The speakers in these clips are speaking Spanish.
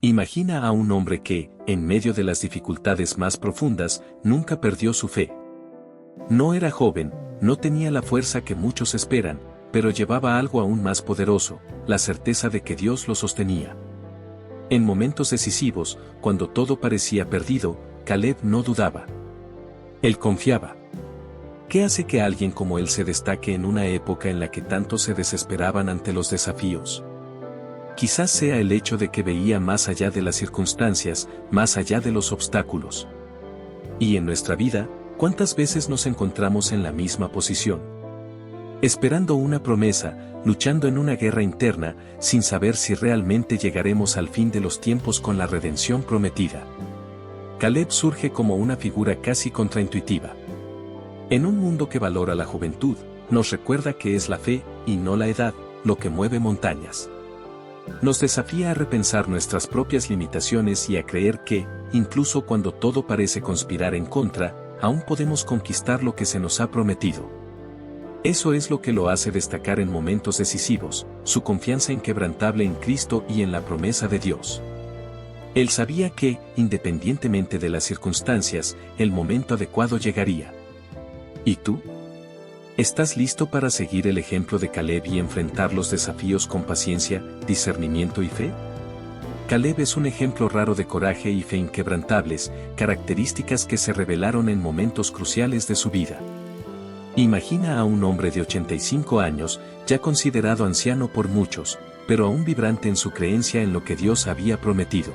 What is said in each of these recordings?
Imagina a un hombre que, en medio de las dificultades más profundas, nunca perdió su fe. No era joven, no tenía la fuerza que muchos esperan, pero llevaba algo aún más poderoso, la certeza de que Dios lo sostenía. En momentos decisivos, cuando todo parecía perdido, Caleb no dudaba. Él confiaba. ¿Qué hace que alguien como él se destaque en una época en la que tantos se desesperaban ante los desafíos? Quizás sea el hecho de que veía más allá de las circunstancias, más allá de los obstáculos. Y en nuestra vida, ¿cuántas veces nos encontramos en la misma posición? Esperando una promesa, luchando en una guerra interna, sin saber si realmente llegaremos al fin de los tiempos con la redención prometida. Caleb surge como una figura casi contraintuitiva. En un mundo que valora la juventud, nos recuerda que es la fe, y no la edad, lo que mueve montañas. Nos desafía a repensar nuestras propias limitaciones y a creer que, incluso cuando todo parece conspirar en contra, aún podemos conquistar lo que se nos ha prometido. Eso es lo que lo hace destacar en momentos decisivos, su confianza inquebrantable en Cristo y en la promesa de Dios. Él sabía que, independientemente de las circunstancias, el momento adecuado llegaría. ¿Y tú? ¿Estás listo para seguir el ejemplo de Caleb y enfrentar los desafíos con paciencia, discernimiento y fe? Caleb es un ejemplo raro de coraje y fe inquebrantables, características que se revelaron en momentos cruciales de su vida. Imagina a un hombre de 85 años, ya considerado anciano por muchos, pero aún vibrante en su creencia en lo que Dios había prometido.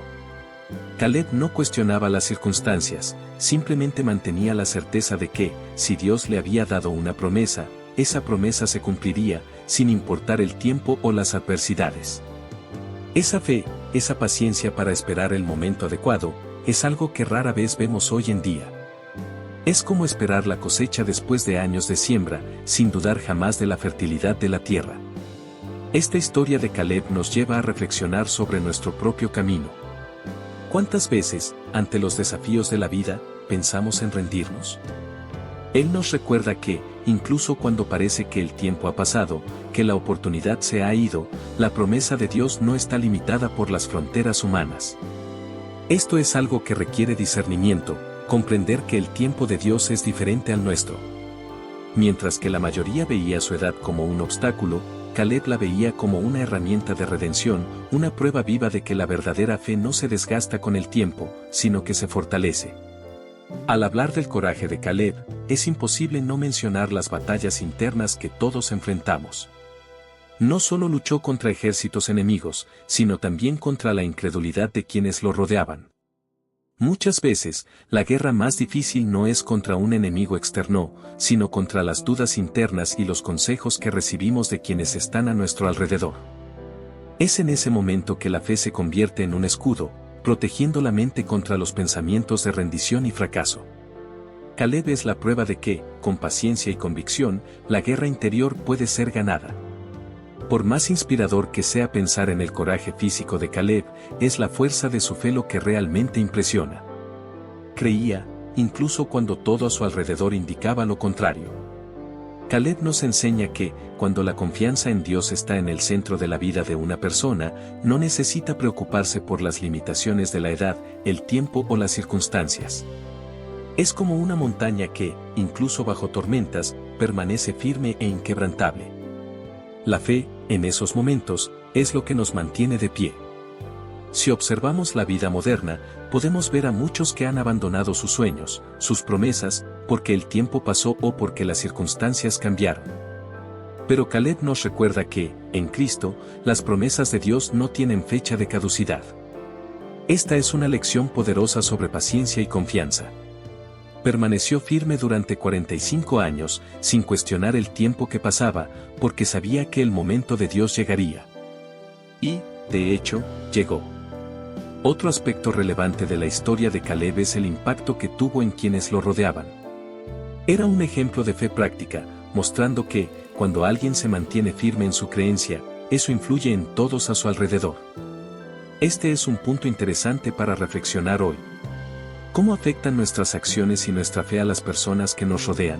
Caleb no cuestionaba las circunstancias, simplemente mantenía la certeza de que, si Dios le había dado una promesa, esa promesa se cumpliría, sin importar el tiempo o las adversidades. Esa fe, esa paciencia para esperar el momento adecuado, es algo que rara vez vemos hoy en día. Es como esperar la cosecha después de años de siembra, sin dudar jamás de la fertilidad de la tierra. Esta historia de Caleb nos lleva a reflexionar sobre nuestro propio camino. ¿Cuántas veces, ante los desafíos de la vida, pensamos en rendirnos? Él nos recuerda que, incluso cuando parece que el tiempo ha pasado, que la oportunidad se ha ido, la promesa de Dios no está limitada por las fronteras humanas. Esto es algo que requiere discernimiento, comprender que el tiempo de Dios es diferente al nuestro. Mientras que la mayoría veía su edad como un obstáculo, Caleb la veía como una herramienta de redención, una prueba viva de que la verdadera fe no se desgasta con el tiempo, sino que se fortalece. Al hablar del coraje de Caleb, es imposible no mencionar las batallas internas que todos enfrentamos. No solo luchó contra ejércitos enemigos, sino también contra la incredulidad de quienes lo rodeaban. Muchas veces, la guerra más difícil no es contra un enemigo externo, sino contra las dudas internas y los consejos que recibimos de quienes están a nuestro alrededor. Es en ese momento que la fe se convierte en un escudo, protegiendo la mente contra los pensamientos de rendición y fracaso. Caleb es la prueba de que, con paciencia y convicción, la guerra interior puede ser ganada. Por más inspirador que sea pensar en el coraje físico de Caleb, es la fuerza de su fe lo que realmente impresiona. Creía, incluso cuando todo a su alrededor indicaba lo contrario. Caleb nos enseña que, cuando la confianza en Dios está en el centro de la vida de una persona, no necesita preocuparse por las limitaciones de la edad, el tiempo o las circunstancias. Es como una montaña que, incluso bajo tormentas, permanece firme e inquebrantable. La fe, en esos momentos, es lo que nos mantiene de pie. Si observamos la vida moderna, podemos ver a muchos que han abandonado sus sueños, sus promesas, porque el tiempo pasó o porque las circunstancias cambiaron. Pero Caleb nos recuerda que, en Cristo, las promesas de Dios no tienen fecha de caducidad. Esta es una lección poderosa sobre paciencia y confianza. Permaneció firme durante 45 años, sin cuestionar el tiempo que pasaba, porque sabía que el momento de Dios llegaría. Y, de hecho, llegó. Otro aspecto relevante de la historia de Caleb es el impacto que tuvo en quienes lo rodeaban. Era un ejemplo de fe práctica, mostrando que, cuando alguien se mantiene firme en su creencia, eso influye en todos a su alrededor. Este es un punto interesante para reflexionar hoy. ¿Cómo afectan nuestras acciones y nuestra fe a las personas que nos rodean?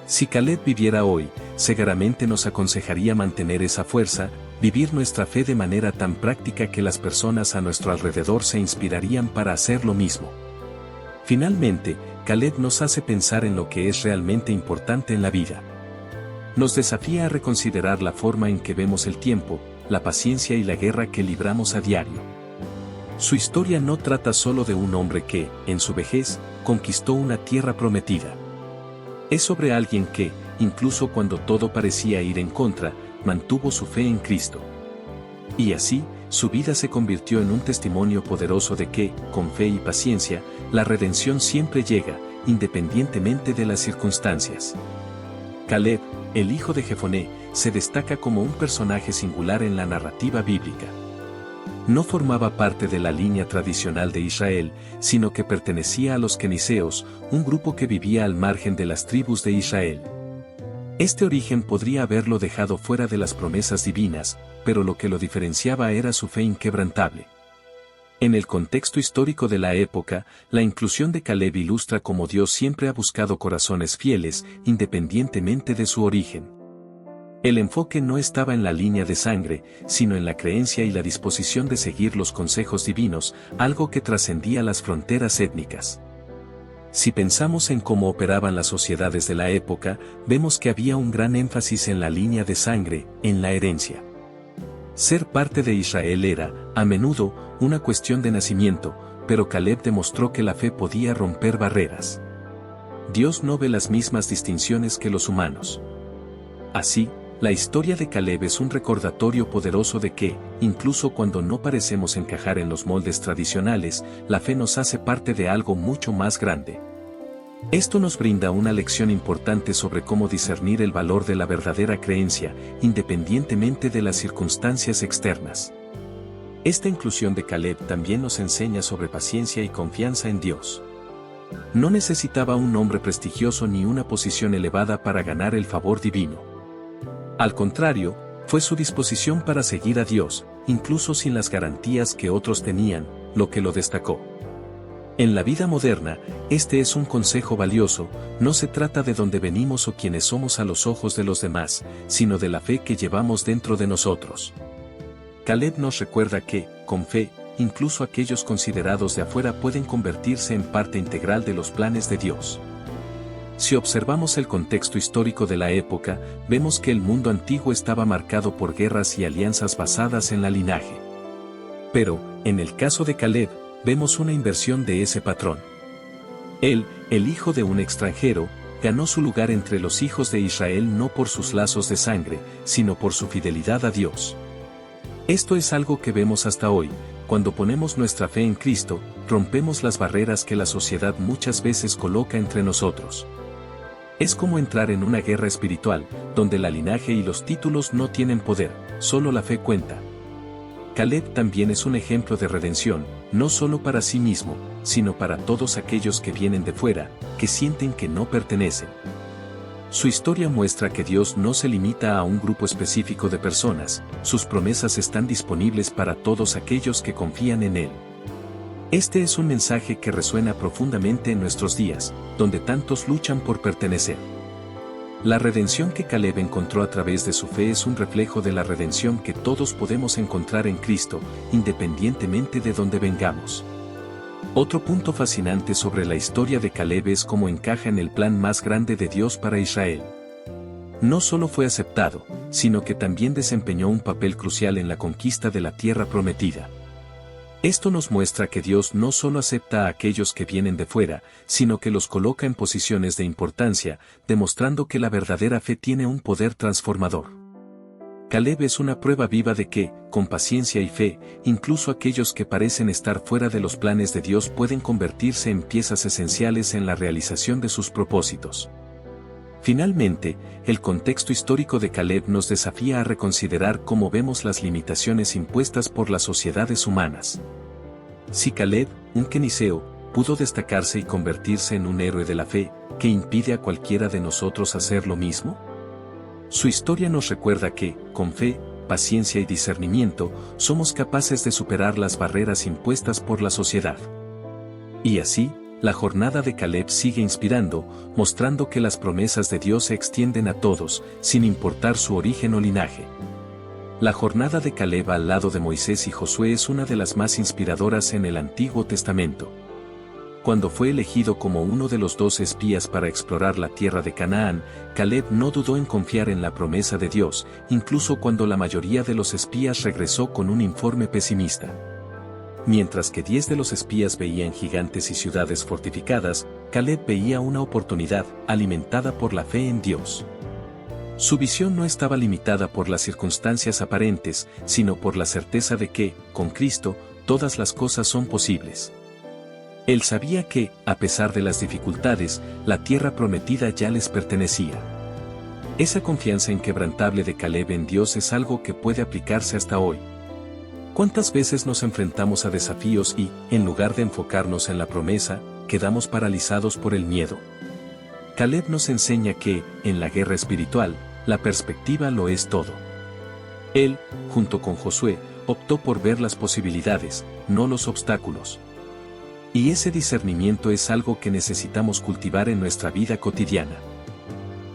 Si Caleb viviera hoy, seguramente nos aconsejaría mantener esa fuerza, vivir nuestra fe de manera tan práctica que las personas a nuestro alrededor se inspirarían para hacer lo mismo. Finalmente, Caleb nos hace pensar en lo que es realmente importante en la vida. Nos desafía a reconsiderar la forma en que vemos el tiempo, la paciencia y la guerra que libramos a diario. Su historia no trata solo de un hombre que, en su vejez, conquistó una tierra prometida. Es sobre alguien que, incluso cuando todo parecía ir en contra, mantuvo su fe en Cristo. Y así, su vida se convirtió en un testimonio poderoso de que, con fe y paciencia, la redención siempre llega, independientemente de las circunstancias. Caleb, el hijo de Jefoné, se destaca como un personaje singular en la narrativa bíblica. No formaba parte de la línea tradicional de Israel, sino que pertenecía a los queniseos, un grupo que vivía al margen de las tribus de Israel. Este origen podría haberlo dejado fuera de las promesas divinas, pero lo que lo diferenciaba era su fe inquebrantable. En el contexto histórico de la época, la inclusión de Caleb ilustra cómo Dios siempre ha buscado corazones fieles, independientemente de su origen. El enfoque no estaba en la línea de sangre, sino en la creencia y la disposición de seguir los consejos divinos, algo que trascendía las fronteras étnicas. Si pensamos en cómo operaban las sociedades de la época, vemos que había un gran énfasis en la línea de sangre, en la herencia. Ser parte de Israel era, a menudo, una cuestión de nacimiento, pero Caleb demostró que la fe podía romper barreras. Dios no ve las mismas distinciones que los humanos. Así, la historia de Caleb es un recordatorio poderoso de que, incluso cuando no parecemos encajar en los moldes tradicionales, la fe nos hace parte de algo mucho más grande. Esto nos brinda una lección importante sobre cómo discernir el valor de la verdadera creencia, independientemente de las circunstancias externas. Esta inclusión de Caleb también nos enseña sobre paciencia y confianza en Dios. No necesitaba un nombre prestigioso ni una posición elevada para ganar el favor divino. Al contrario, fue su disposición para seguir a Dios, incluso sin las garantías que otros tenían, lo que lo destacó. En la vida moderna, este es un consejo valioso, no se trata de dónde venimos o quiénes somos a los ojos de los demás, sino de la fe que llevamos dentro de nosotros. Caleb nos recuerda que, con fe, incluso aquellos considerados de afuera pueden convertirse en parte integral de los planes de Dios. Si observamos el contexto histórico de la época, vemos que el mundo antiguo estaba marcado por guerras y alianzas basadas en la linaje. Pero, en el caso de Caleb, vemos una inversión de ese patrón. Él, el hijo de un extranjero, ganó su lugar entre los hijos de Israel no por sus lazos de sangre, sino por su fidelidad a Dios. Esto es algo que vemos hasta hoy. Cuando ponemos nuestra fe en Cristo, rompemos las barreras que la sociedad muchas veces coloca entre nosotros. Es como entrar en una guerra espiritual, donde la linaje y los títulos no tienen poder, solo la fe cuenta. Caleb también es un ejemplo de redención, no solo para sí mismo, sino para todos aquellos que vienen de fuera, que sienten que no pertenecen. Su historia muestra que Dios no se limita a un grupo específico de personas, sus promesas están disponibles para todos aquellos que confían en Él. Este es un mensaje que resuena profundamente en nuestros días, donde tantos luchan por pertenecer. La redención que Caleb encontró a través de su fe es un reflejo de la redención que todos podemos encontrar en Cristo, independientemente de dónde vengamos. Otro punto fascinante sobre la historia de Caleb es cómo encaja en el plan más grande de Dios para Israel. No solo fue aceptado, sino que también desempeñó un papel crucial en la conquista de la tierra prometida. Esto nos muestra que Dios no solo acepta a aquellos que vienen de fuera, sino que los coloca en posiciones de importancia, demostrando que la verdadera fe tiene un poder transformador. Caleb es una prueba viva de que, con paciencia y fe, incluso aquellos que parecen estar fuera de los planes de Dios pueden convertirse en piezas esenciales en la realización de sus propósitos. Finalmente, el contexto histórico de Caleb nos desafía a reconsiderar cómo vemos las limitaciones impuestas por las sociedades humanas. Si Caleb, un queniseo, pudo destacarse y convertirse en un héroe de la fe, ¿qué impide a cualquiera de nosotros hacer lo mismo? Su historia nos recuerda que, con fe, paciencia y discernimiento, somos capaces de superar las barreras impuestas por la sociedad. Y así, la jornada de Caleb sigue inspirando, mostrando que las promesas de Dios se extienden a todos, sin importar su origen o linaje. La jornada de Caleb al lado de Moisés y Josué es una de las más inspiradoras en el Antiguo Testamento. Cuando fue elegido como uno de los 12 espías para explorar la tierra de Canaán, Caleb no dudó en confiar en la promesa de Dios, incluso cuando la mayoría de los espías regresó con un informe pesimista. Mientras que 10 de los espías veían gigantes y ciudades fortificadas, Caleb veía una oportunidad, alimentada por la fe en Dios. Su visión no estaba limitada por las circunstancias aparentes, sino por la certeza de que, con Cristo, todas las cosas son posibles. Él sabía que, a pesar de las dificultades, la tierra prometida ya les pertenecía. Esa confianza inquebrantable de Caleb en Dios es algo que puede aplicarse hasta hoy. ¿Cuántas veces nos enfrentamos a desafíos y, en lugar de enfocarnos en la promesa, quedamos paralizados por el miedo? Caleb nos enseña que, en la guerra espiritual, la perspectiva lo es todo. Él, junto con Josué, optó por ver las posibilidades, no los obstáculos. Y ese discernimiento es algo que necesitamos cultivar en nuestra vida cotidiana.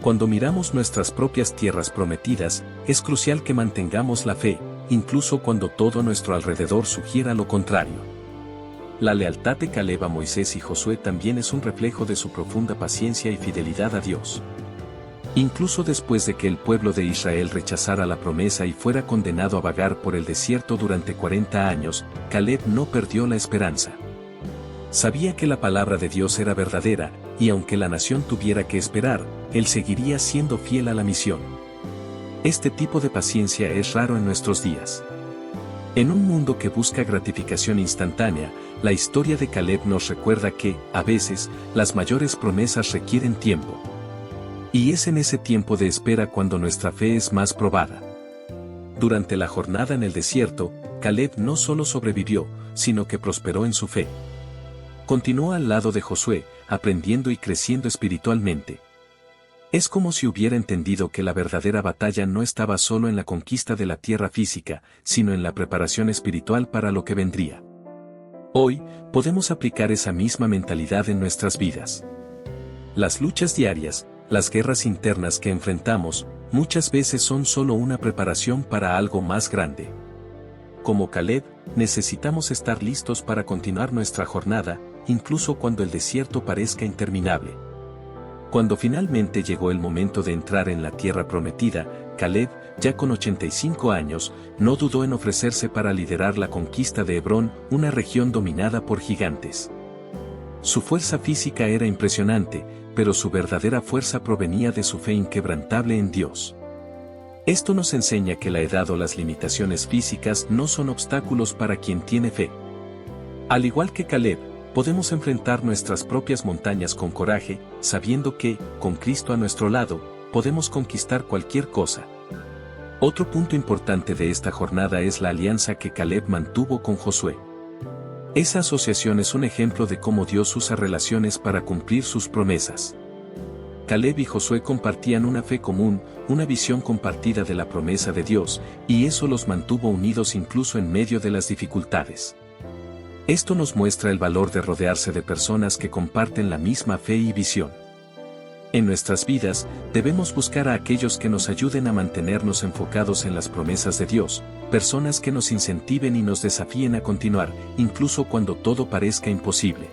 Cuando miramos nuestras propias tierras prometidas, es crucial que mantengamos la fe, incluso cuando todo a nuestro alrededor sugiera lo contrario. La lealtad de Caleb a Moisés y Josué también es un reflejo de su profunda paciencia y fidelidad a Dios. Incluso después de que el pueblo de Israel rechazara la promesa y fuera condenado a vagar por el desierto durante 40 años, Caleb no perdió la esperanza. Sabía que la palabra de Dios era verdadera, y aunque la nación tuviera que esperar, él seguiría siendo fiel a la misión. Este tipo de paciencia es raro en nuestros días. En un mundo que busca gratificación instantánea, la historia de Caleb nos recuerda que, a veces, las mayores promesas requieren tiempo. Y es en ese tiempo de espera cuando nuestra fe es más probada. Durante la jornada en el desierto, Caleb no solo sobrevivió, sino que prosperó en su fe. Continuó al lado de Josué, aprendiendo y creciendo espiritualmente. Es como si hubiera entendido que la verdadera batalla no estaba solo en la conquista de la tierra física, sino en la preparación espiritual para lo que vendría. Hoy, podemos aplicar esa misma mentalidad en nuestras vidas. Las luchas diarias, las guerras internas que enfrentamos, muchas veces son solo una preparación para algo más grande. Como Caleb, necesitamos estar listos para continuar nuestra jornada, incluso cuando el desierto parezca interminable. Cuando finalmente llegó el momento de entrar en la tierra prometida, Caleb, ya con 85 años, no dudó en ofrecerse para liderar la conquista de Hebrón, una región dominada por gigantes. Su fuerza física era impresionante, pero su verdadera fuerza provenía de su fe inquebrantable en Dios. Esto nos enseña que la edad o las limitaciones físicas no son obstáculos para quien tiene fe. Al igual que Caleb, podemos enfrentar nuestras propias montañas con coraje, sabiendo que, con Cristo a nuestro lado, podemos conquistar cualquier cosa. Otro punto importante de esta jornada es la alianza que Caleb mantuvo con Josué. Esa asociación es un ejemplo de cómo Dios usa relaciones para cumplir sus promesas. Caleb y Josué compartían una fe común, una visión compartida de la promesa de Dios, y eso los mantuvo unidos incluso en medio de las dificultades. Esto nos muestra el valor de rodearse de personas que comparten la misma fe y visión. En nuestras vidas, debemos buscar a aquellos que nos ayuden a mantenernos enfocados en las promesas de Dios, personas que nos incentiven y nos desafíen a continuar, incluso cuando todo parezca imposible.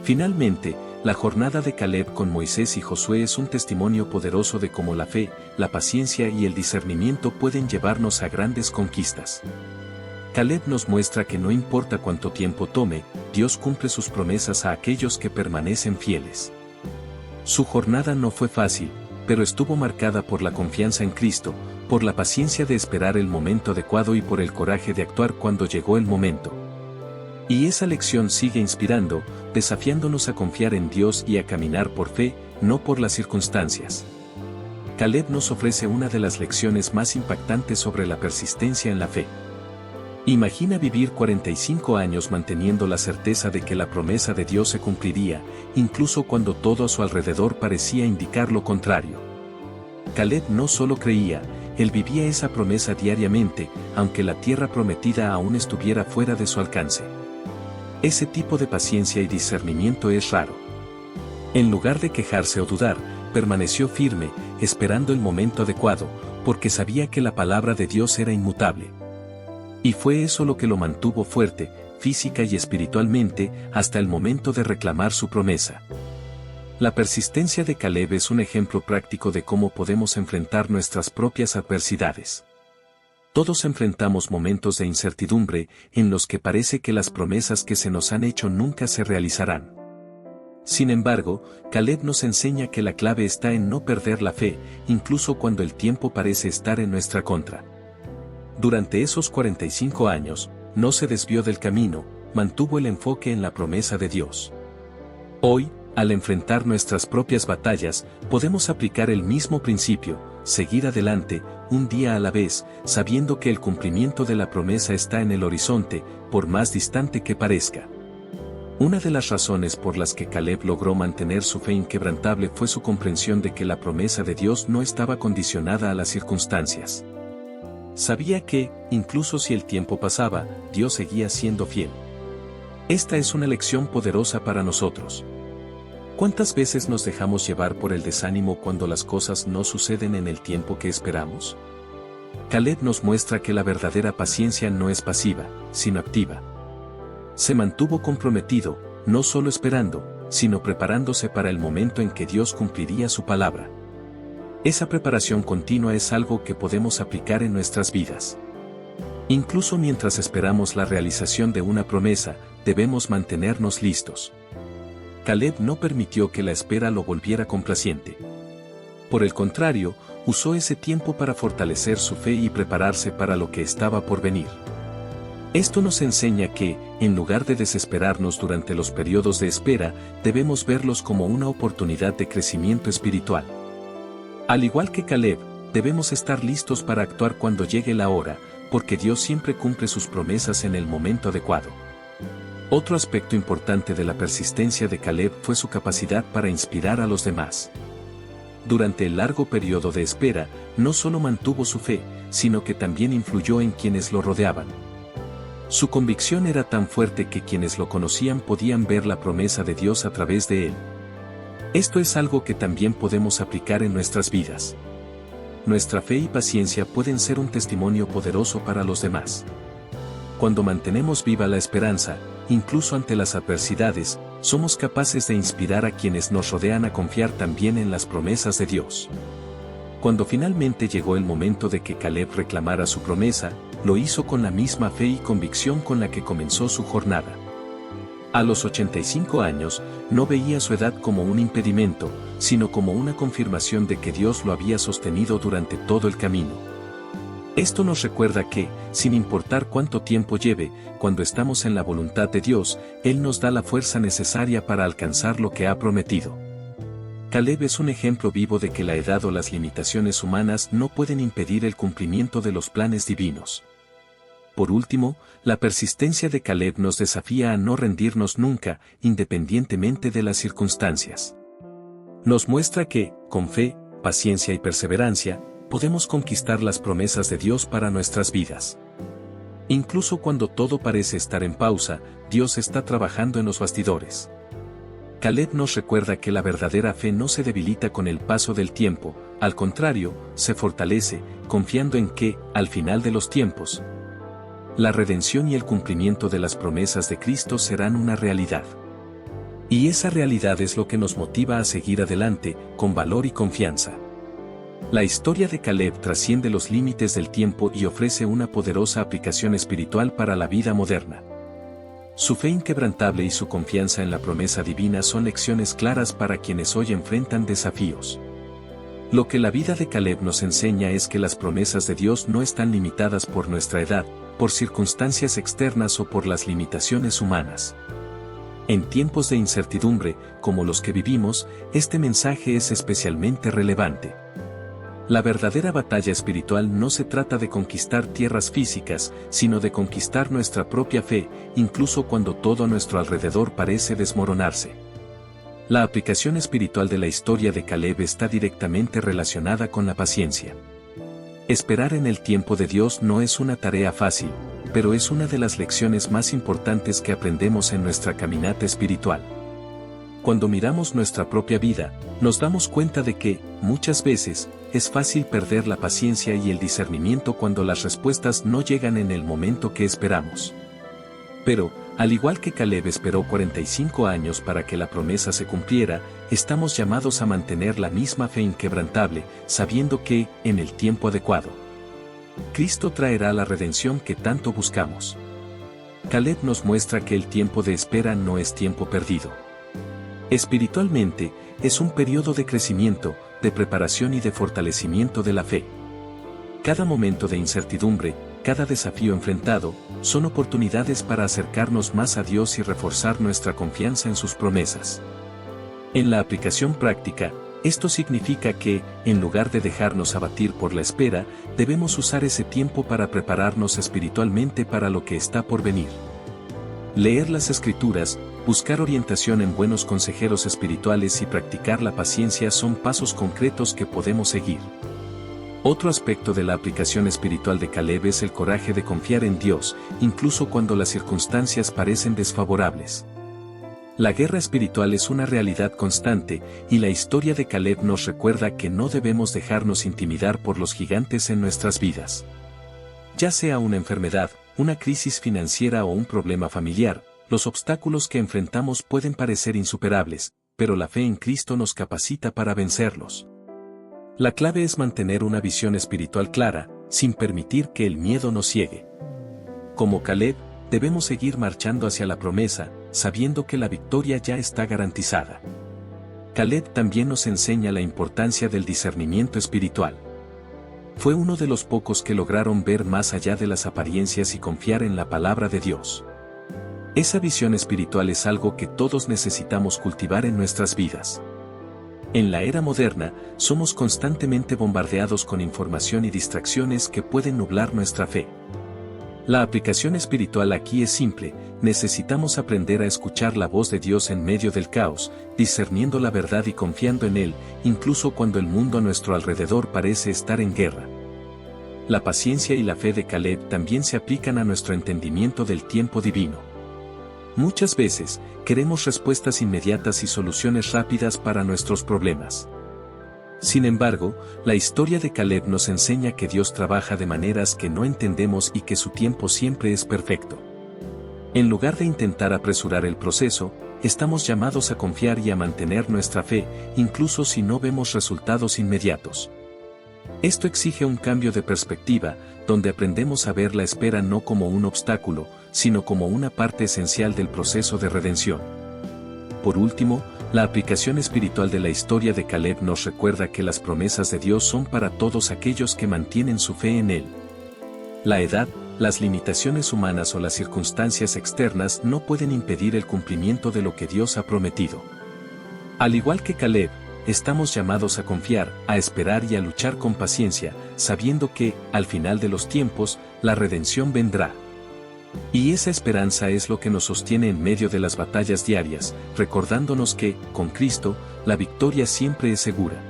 Finalmente, la jornada de Caleb con Moisés y Josué es un testimonio poderoso de cómo la fe, la paciencia y el discernimiento pueden llevarnos a grandes conquistas. Caleb nos muestra que no importa cuánto tiempo tome, Dios cumple sus promesas a aquellos que permanecen fieles. Su jornada no fue fácil, pero estuvo marcada por la confianza en Cristo, por la paciencia de esperar el momento adecuado y por el coraje de actuar cuando llegó el momento. Y esa lección sigue inspirando, desafiándonos a confiar en Dios y a caminar por fe, no por las circunstancias. Caleb nos ofrece una de las lecciones más impactantes sobre la persistencia en la fe. Imagina vivir 45 años manteniendo la certeza de que la promesa de Dios se cumpliría, incluso cuando todo a su alrededor parecía indicar lo contrario. Caleb no solo creía, él vivía esa promesa diariamente, aunque la tierra prometida aún estuviera fuera de su alcance. Ese tipo de paciencia y discernimiento es raro. En lugar de quejarse o dudar, permaneció firme, esperando el momento adecuado, porque sabía que la palabra de Dios era inmutable. Y fue eso lo que lo mantuvo fuerte, física y espiritualmente, hasta el momento de reclamar su promesa. La persistencia de Caleb es un ejemplo práctico de cómo podemos enfrentar nuestras propias adversidades. Todos enfrentamos momentos de incertidumbre en los que parece que las promesas que se nos han hecho nunca se realizarán. Sin embargo, Caleb nos enseña que la clave está en no perder la fe, incluso cuando el tiempo parece estar en nuestra contra. Durante esos 45 años, no se desvió del camino, mantuvo el enfoque en la promesa de Dios. Hoy, al enfrentar nuestras propias batallas, podemos aplicar el mismo principio, seguir adelante, un día a la vez, sabiendo que el cumplimiento de la promesa está en el horizonte, por más distante que parezca. Una de las razones por las que Caleb logró mantener su fe inquebrantable fue su comprensión de que la promesa de Dios no estaba condicionada a las circunstancias. Sabía que, incluso si el tiempo pasaba, Dios seguía siendo fiel. Esta es una lección poderosa para nosotros. ¿Cuántas veces nos dejamos llevar por el desánimo cuando las cosas no suceden en el tiempo que esperamos? Caleb nos muestra que la verdadera paciencia no es pasiva, sino activa. Se mantuvo comprometido, no solo esperando, sino preparándose para el momento en que Dios cumpliría su palabra. Esa preparación continua es algo que podemos aplicar en nuestras vidas. Incluso mientras esperamos la realización de una promesa, debemos mantenernos listos. Caleb no permitió que la espera lo volviera complaciente. Por el contrario, usó ese tiempo para fortalecer su fe y prepararse para lo que estaba por venir. Esto nos enseña que, en lugar de desesperarnos durante los periodos de espera, debemos verlos como una oportunidad de crecimiento espiritual. Al igual que Caleb, debemos estar listos para actuar cuando llegue la hora, porque Dios siempre cumple sus promesas en el momento adecuado. Otro aspecto importante de la persistencia de Caleb fue su capacidad para inspirar a los demás. Durante el largo periodo de espera, no solo mantuvo su fe, sino que también influyó en quienes lo rodeaban. Su convicción era tan fuerte que quienes lo conocían podían ver la promesa de Dios a través de él. Esto es algo que también podemos aplicar en nuestras vidas. Nuestra fe y paciencia pueden ser un testimonio poderoso para los demás. Cuando mantenemos viva la esperanza, incluso ante las adversidades, somos capaces de inspirar a quienes nos rodean a confiar también en las promesas de Dios. Cuando finalmente llegó el momento de que Caleb reclamara su promesa, lo hizo con la misma fe y convicción con la que comenzó su jornada. A los 85 años, no veía su edad como un impedimento, sino como una confirmación de que Dios lo había sostenido durante todo el camino. Esto nos recuerda que, sin importar cuánto tiempo lleve, cuando estamos en la voluntad de Dios, Él nos da la fuerza necesaria para alcanzar lo que ha prometido. Caleb es un ejemplo vivo de que la edad o las limitaciones humanas no pueden impedir el cumplimiento de los planes divinos. Por último, la persistencia de Caleb nos desafía a no rendirnos nunca, independientemente de las circunstancias. Nos muestra que, con fe, paciencia y perseverancia, podemos conquistar las promesas de Dios para nuestras vidas. Incluso cuando todo parece estar en pausa, Dios está trabajando en los bastidores. Caleb nos recuerda que la verdadera fe no se debilita con el paso del tiempo, al contrario, se fortalece, confiando en que, al final de los tiempos, la redención y el cumplimiento de las promesas de Cristo serán una realidad. Y esa realidad es lo que nos motiva a seguir adelante, con valor y confianza. La historia de Caleb trasciende los límites del tiempo y ofrece una poderosa aplicación espiritual para la vida moderna. Su fe inquebrantable y su confianza en la promesa divina son lecciones claras para quienes hoy enfrentan desafíos. Lo que la vida de Caleb nos enseña es que las promesas de Dios no están limitadas por nuestra edad, por circunstancias externas o por las limitaciones humanas. En tiempos de incertidumbre, como los que vivimos, este mensaje es especialmente relevante. La verdadera batalla espiritual no se trata de conquistar tierras físicas, sino de conquistar nuestra propia fe, incluso cuando todo a nuestro alrededor parece desmoronarse. La aplicación espiritual de la historia de Caleb está directamente relacionada con la paciencia. Esperar en el tiempo de Dios no es una tarea fácil, pero es una de las lecciones más importantes que aprendemos en nuestra caminata espiritual. Cuando miramos nuestra propia vida, nos damos cuenta de que, muchas veces, es fácil perder la paciencia y el discernimiento cuando las respuestas no llegan en el momento que esperamos. Pero, al igual que Caleb esperó 45 años para que la promesa se cumpliera, estamos llamados a mantener la misma fe inquebrantable, sabiendo que, en el tiempo adecuado, Cristo traerá la redención que tanto buscamos. Caleb nos muestra que el tiempo de espera no es tiempo perdido. Espiritualmente, es un periodo de crecimiento, de preparación y de fortalecimiento de la fe. Cada momento de incertidumbre, cada desafío enfrentado, son oportunidades para acercarnos más a Dios y reforzar nuestra confianza en sus promesas. En la aplicación práctica, esto significa que, en lugar de dejarnos abatir por la espera, debemos usar ese tiempo para prepararnos espiritualmente para lo que está por venir. Leer las Escrituras, buscar orientación en buenos consejeros espirituales y practicar la paciencia son pasos concretos que podemos seguir. Otro aspecto de la aplicación espiritual de Caleb es el coraje de confiar en Dios, incluso cuando las circunstancias parecen desfavorables. La guerra espiritual es una realidad constante, y la historia de Caleb nos recuerda que no debemos dejarnos intimidar por los gigantes en nuestras vidas. Ya sea una enfermedad, una crisis financiera o un problema familiar, los obstáculos que enfrentamos pueden parecer insuperables, pero la fe en Cristo nos capacita para vencerlos. La clave es mantener una visión espiritual clara, sin permitir que el miedo nos ciegue. Como Caleb, debemos seguir marchando hacia la promesa, sabiendo que la victoria ya está garantizada. Caleb también nos enseña la importancia del discernimiento espiritual. Fue uno de los pocos que lograron ver más allá de las apariencias y confiar en la palabra de Dios. Esa visión espiritual es algo que todos necesitamos cultivar en nuestras vidas. En la era moderna, somos constantemente bombardeados con información y distracciones que pueden nublar nuestra fe. La aplicación espiritual aquí es simple: necesitamos aprender a escuchar la voz de Dios en medio del caos, discerniendo la verdad y confiando en Él, incluso cuando el mundo a nuestro alrededor parece estar en guerra. La paciencia y la fe de Caleb también se aplican a nuestro entendimiento del tiempo divino. Muchas veces, queremos respuestas inmediatas y soluciones rápidas para nuestros problemas. Sin embargo, la historia de Caleb nos enseña que Dios trabaja de maneras que no entendemos y que su tiempo siempre es perfecto. En lugar de intentar apresurar el proceso, estamos llamados a confiar y a mantener nuestra fe, incluso si no vemos resultados inmediatos. Esto exige un cambio de perspectiva, donde aprendemos a ver la espera no como un obstáculo, sino como una parte esencial del proceso de redención. Por último, la aplicación espiritual de la historia de Caleb nos recuerda que las promesas de Dios son para todos aquellos que mantienen su fe en Él. La edad, las limitaciones humanas o las circunstancias externas no pueden impedir el cumplimiento de lo que Dios ha prometido. Al igual que Caleb, estamos llamados a confiar, a esperar y a luchar con paciencia, sabiendo que, al final de los tiempos, la redención vendrá. Y esa esperanza es lo que nos sostiene en medio de las batallas diarias, recordándonos que, con Cristo, la victoria siempre es segura.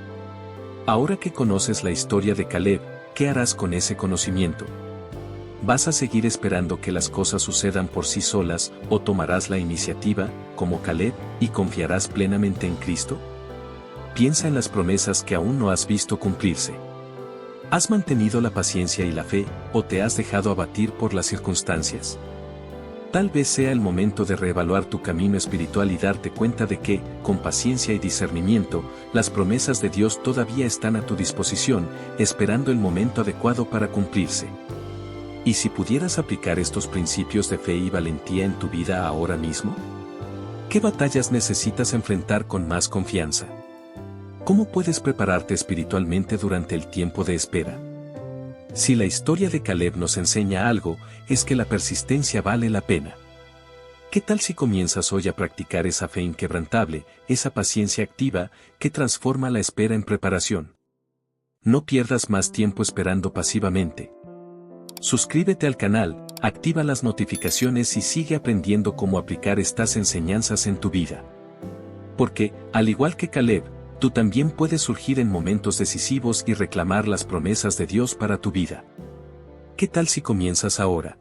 Ahora que conoces la historia de Caleb, ¿qué harás con ese conocimiento? ¿Vas a seguir esperando que las cosas sucedan por sí solas, o tomarás la iniciativa, como Caleb, y confiarás plenamente en Cristo? Piensa en las promesas que aún no has visto cumplirse. ¿Has mantenido la paciencia y la fe, o te has dejado abatir por las circunstancias? Tal vez sea el momento de reevaluar tu camino espiritual y darte cuenta de que, con paciencia y discernimiento, las promesas de Dios todavía están a tu disposición, esperando el momento adecuado para cumplirse. ¿Y si pudieras aplicar estos principios de fe y valentía en tu vida ahora mismo? ¿Qué batallas necesitas enfrentar con más confianza? ¿Cómo puedes prepararte espiritualmente durante el tiempo de espera? Si la historia de Caleb nos enseña algo, es que la persistencia vale la pena. ¿Qué tal si comienzas hoy a practicar esa fe inquebrantable, esa paciencia activa, que transforma la espera en preparación? No pierdas más tiempo esperando pasivamente. Suscríbete al canal, activa las notificaciones y sigue aprendiendo cómo aplicar estas enseñanzas en tu vida. Porque, al igual que Caleb, tú también puedes surgir en momentos decisivos y reclamar las promesas de Dios para tu vida. ¿Qué tal si comienzas ahora?